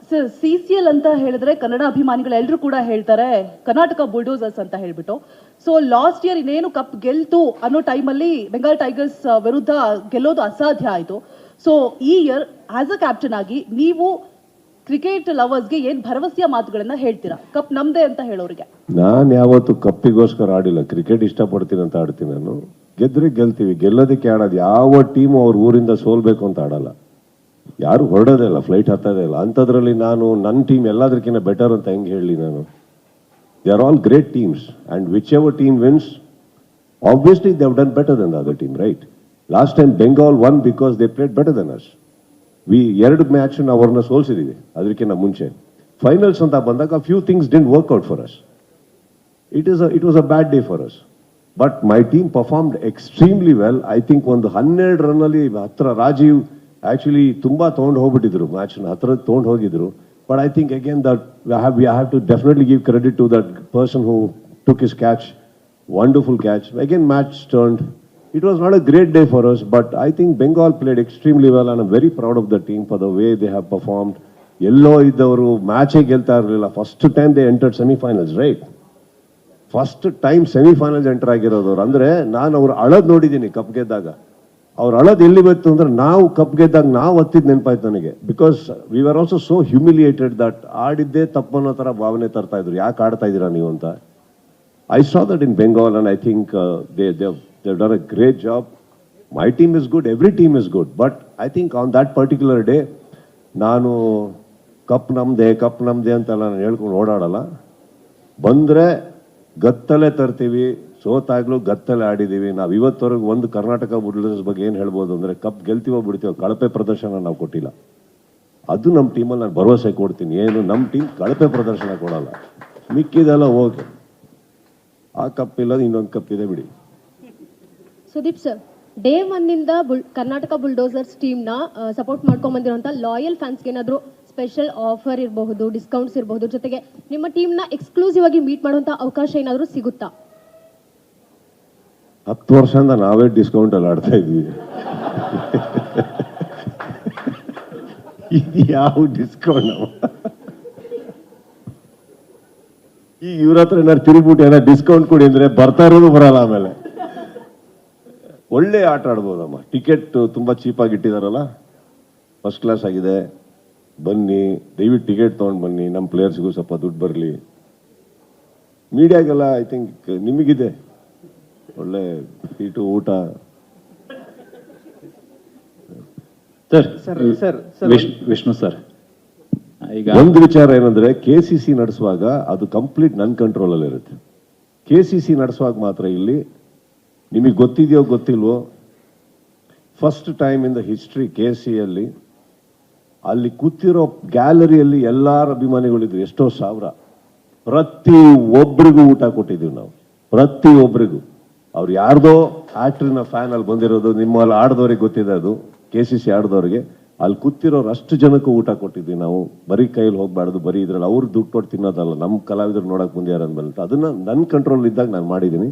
Sir, CCL ಅಂತ ಹೇಳಿದ್ರೆ ಕನ್ನಡ ಅಭಿಮಾನಿಗಳೆಲ್ಲರೂ ಕೂಡ ಹೇಳ್ತಾರೆ ಕರ್ನಾಟಕ ಬುಲ್ಡೋಸರ್ಸ್ ಅಂತ ಹೇಳ್ಬಿಟ್ಟು. ಸೊ ಲಾಸ್ಟ್ ಇಯರ್ ಇನ್ನೇನು ಕಪ್ ಗೆಲ್ತು ಅನ್ನೋ ಟೈಮಲ್ಲಿ ಬೆಂಗಾಲ್ ಟೈಗರ್ಸ್ ವಿರುದ್ಧ ಗೆಲ್ಲೋದು ಅಸಾಧ್ಯ ಆಯಿತು. ಸೊ ಈ ಇಯರ್ ಆಸ್ ಅ ಕ್ಯಾಪ್ಟನ್ ಆಗಿ ನೀವು ಕ್ರಿಕೆಟ್ ಲವರ್ಸ್ಗೆ ಏನ್ ಭರವಸೆಯ ಮಾತುಗಳನ್ನ ಹೇಳ್ತೀರಾ, ಕಪ್ ನಮ್ದೇ ಅಂತ ಹೇಳೋರಿಗೆ? ನಾನು ಯಾವತ್ತು ಕಪ್ಪಿಗೋಸ್ಕರ ಆಡಿಲ್ಲ, ಕ್ರಿಕೆಟ್ ಇಷ್ಟಪಡ್ತೀನಿ ಅಂತ ಆಡ್ತೀನಿ. ನಾನು ಗೆದ್ರೆ ಗೆಲ್ತೀವಿ, ಗೆಲ್ಲೋದಕ್ಕೆ ಆಡೋದು. ಯಾವ ಟೀಮು ಅವ್ರ ಊರಿಂದ ಸೋಲ್ಬೇಕು ಅಂತ ಆಡಲ್ಲ, ಯಾರು ಹೊರಡೋದೇ ಇಲ್ಲ, ಫ್ಲೈಟ್ ಹತ್ತೋದೇ ಇಲ್ಲ. ಅಂಥದ್ರಲ್ಲಿ ನಾನು ನನ್ನ ಟೀಮ್ ಎಲ್ಲದಕ್ಕಿಂತ ಬೆಟರ್ ಅಂತ ಹೆಂಗೆ ಹೇಳಿ ನಾನು? They are all great teams and whichever team wins obviously they have done better than the other team, right? Last time Bengal won because they played better than us. ಎರಡು match ನಾವು ಅವ್ರನ್ನ ಸೋಲ್ಸಿದ್ದೀವಿ ಅದಕ್ಕಿಂತ ಮುಂಚೆ. ಫೈನಲ್ಸ್ ಅಂತ ಬಂದಾಗ few things didn't work out for us. It was a bad day for us. But my team performed extremely well. I think ಒಂದು 12 ರನ್ನಲ್ಲಿ ಹತ್ರ ರಾಜೀವ್ ಆಕ್ಚುಲಿ ತುಂಬಾ ತೊಗೊಂಡು ಹೋಗ್ಬಿಟ್ಟಿದ್ರು, ಮ್ಯಾಚ್ನ ಹತ್ರ ತೊಗೊಂಡು ಹೋಗಿದ್ರು. But I think again that we have to definitely give credit to that person who took his catch. Wonderful catch. Again match turned. It was not a great day for us, but I think Bengal played extremely well and I'm very proud of the team for the way they have performed. Yellow idavaru match ಗೆಲ್ತಾ ಇರಲಿಲ್ಲ. First time they entered semifinals, right? First time semifinals enter ಆಗಿರೋದವ್ರು. ಅಂದರೆ ನಾನು ಅವ್ರು ಅಳದ್ ನೋಡಿದ್ದೀನಿ cup ಗೆದ್ದಾಗ. ಅವ್ರು ಅಳದ್ ಎಲ್ಲಿ ಬಂತು ಅಂದ್ರೆ ನಾವು ಕಪ್ ಗೆದ್ದಾಗ ನಾವು ಹತ್ತಿದ್ ನೆನಪಾಯ್ತು ನನಗೆ. Because we are also so humiliated that ಆಡಿದ್ದೇ ತಪ್ಪನ್ನೋ ಥರ ಭಾವನೆ ತರ್ತಾ ಇದ್ರು. ಯಾಕೆ ಆಡ್ತಾ ಇದ್ದೀರಾ ನೀವು ಅಂತ. I saw that in Bengal and I think they've done a great job. My team is good, every team is good, but I think on that particular day ನಾನು ಕಪ್ ನಮ್ದೆ ಅಂತೆಲ್ಲ ನಾನು ಹೇಳ್ಕೊಂಡು ಓಡಾಡಲ್ಲ. ಬಂದರೆ ಗತ್ತಲೆ ತರ್ತೀವಿ, ಸೋತಾಗ್ಲೂ ಗತ್ತಲೆ ಆಡಿದ್ದೀವಿ. ನಾವು ಇವತ್ತವರೆಗೂ ಒಂದು ಕರ್ನಾಟಕ ಬುಲ್ಡೋಸರ್ಸ್ ಬಗ್ಗೆ ಏನು ಹೇಳ್ಬೋದು ಅಂದರೆ ಕಪ್ ಗೆಲ್ತೀವೋ ಬಿಡ್ತೀವೋ, ಕಳಪೆ ಪ್ರದರ್ಶನ ನಾವು ಕೊಟ್ಟಿಲ್ಲ. ಅದು ನಮ್ಮ ಟೀಮಲ್ಲಿ ನಾನು ಭರವಸೆ ಕೊಡ್ತೀನಿ. ಏನು ನಮ್ಮ ಟೀಮ್ ಕಳಪೆ ಪ್ರದರ್ಶನ ಕೊಡಲ್ಲ. ಮಿಕ್ಕಿದೆಲ್ಲ ಓಕೆ, ಆ ಕಪ್ ಇಲ್ಲ, ಇನ್ನೊಂದು ಕಪ್ ಇದೆ ಬಿಡಿ. ಸುದೀಪ್ ಸರ್, ಡೇ ಒನ್ನಿಂದ ಕರ್ನಾಟಕ ಬುಲ್ಡೋಸರ್ಸ್ ಟೀಮ್ನ ಸಪೋರ್ಟ್ ಮಾಡ್ಕೊಂಡ್ ಬಂದಿರುವಂಥ ಲಾಯಲ್ ಫ್ಯಾನ್ಸ್ಗೆ ಏನಾದರೂ ಸ್ಪೆಷಲ್ ಆಫರ್ ಇರಬಹುದು, ಡಿಸ್ಕೌಂಟ್ಸ್ ಇರಬಹುದು, ಜೊತೆಗೆ ನಿಮ್ಮ ಟೀಮ್ನ ಎಕ್ಸ್ಕ್ಲೂಸಿವ್ ಆಗಿ ಮೀಟ್ ಮಾಡುವಂಥ ಅವಕಾಶ ಏನಾದರೂ ಸಿಗುತ್ತಾ? 10 ವರ್ಷದಿಂದ ನಾವೇ ಡಿಸ್ಕೌಂಟ್ ಅಲ್ಲಿ ಆಡ್ತಾ ಇದ್ವಿ. ಇದು ಯಾವ ಡಿಸ್ಕೌಂಟ್ ನಾವು? ಈಗ ಇವ್ರ ಹತ್ರ ಏನಾರು ತಿರುಗ್ಬಿಟ್ಟು ಏನಾರು ಡಿಸ್ಕೌಂಟ್ ಕೊಡಿ ಅಂದ್ರೆ ಬರ್ತಾ ಇರೋದು ಬರಲ್ಲ. ಆಮೇಲೆ ಒಳ್ಳೆ ಆಟ ಆಡ್ಬೋದಮ್ಮ. ಟಿಕೆಟ್ ತುಂಬಾ ಚೀಪಾಗಿ ಇಟ್ಟಿದಾರಲ್ಲ, ಫಸ್ಟ್ ಕ್ಲಾಸ್ ಆಗಿದೆ. ಬನ್ನಿ, ದಯವಿಟ್ಟು ಟಿಕೆಟ್ ತೊಗೊಂಡು ಬನ್ನಿ, ನಮ್ಮ ಪ್ಲೇಯರ್ಸ್ಗೂ ಸ್ವಲ್ಪ ದುಡ್ಡು ಬರಲಿ. ಮೀಡಿಯಾಗೆಲ್ಲ ಐ ಥಿಂಕ್ ನಿಮಗಿದೆ ಒಳ್ಳೆ ಸೀಟು, ಊಟ. ವಿಷ್ಣು ಸರ್, ಈಗ ಒಂದು ವಿಚಾರ ಏನಂದ್ರೆ KCC ನಡೆಸುವಾಗ ಅದು ಕಂಪ್ಲೀಟ್ ನನ್ನ ಕಂಟ್ರೋಲ್ ಅಲ್ಲಿ ಇರುತ್ತೆ. KCC ನಡೆಸುವಾಗ ಮಾತ್ರ ಇಲ್ಲಿ ನಿಮಗೆ ಗೊತ್ತಿದೆಯೋ ಗೊತ್ತಿಲ್ವೋ, first time in the history KCಯಲ್ಲಿ ಅಲ್ಲಿ ಕೂತಿರೋ ಗ್ಯಾಲರಿಯಲ್ಲಿ ಎಲ್ಲಾರ ಅಭಿಮಾನಿಗಳಿದ್ರು, ಎಷ್ಟೋ ಸಾವಿರ. ಪ್ರತಿ ಒಬ್ಬರಿಗೂ ಊಟ ಕೊಟ್ಟಿದ್ದೀವಿ ನಾವು, ಪ್ರತಿ ಒಬ್ಬರಿಗೂ. ಅವ್ರು ಯಾರ್ದೋ ಆಕ್ಟ್ರಿನ ಫ್ಯಾನ್ ಅಲ್ಲಿ ಬಂದಿರೋದು, ನಿಮ್ಮಲ್ಲಿ ಆಡ್ದವ್ರಿಗೆ ಗೊತ್ತಿದೆ ಅದು. KCC ಆಡ್ದವ್ರಿಗೆ ಅಲ್ಲಿ ಕೂತಿರೋರು ಅಷ್ಟು ಜನಕ್ಕೂ ಊಟ ಕೊಟ್ಟಿದ್ವಿ ನಾವು. ಬರೀ ಕೈಯಲ್ಲಿ ಹೋಗ್ಬಾರ್ದು, ಬರೀ ಇದ್ರಲ್ಲಿ ಅವ್ರು ದುಡ್ಡು ಕೊಟ್ಟು ತಿನ್ನೋದಲ್ಲ, ನಮ್ಮ ಕಲಾವಿದರು ನೋಡಕ್ ಬಂದ್ಯಾರ ಅಂದ್ಮೇಲೆ ಅದನ್ನ ನನ್ನ ಕಂಟ್ರೋಲ್ ಇದ್ದಾಗ ನಾನು ಮಾಡಿದ್ದೀನಿ.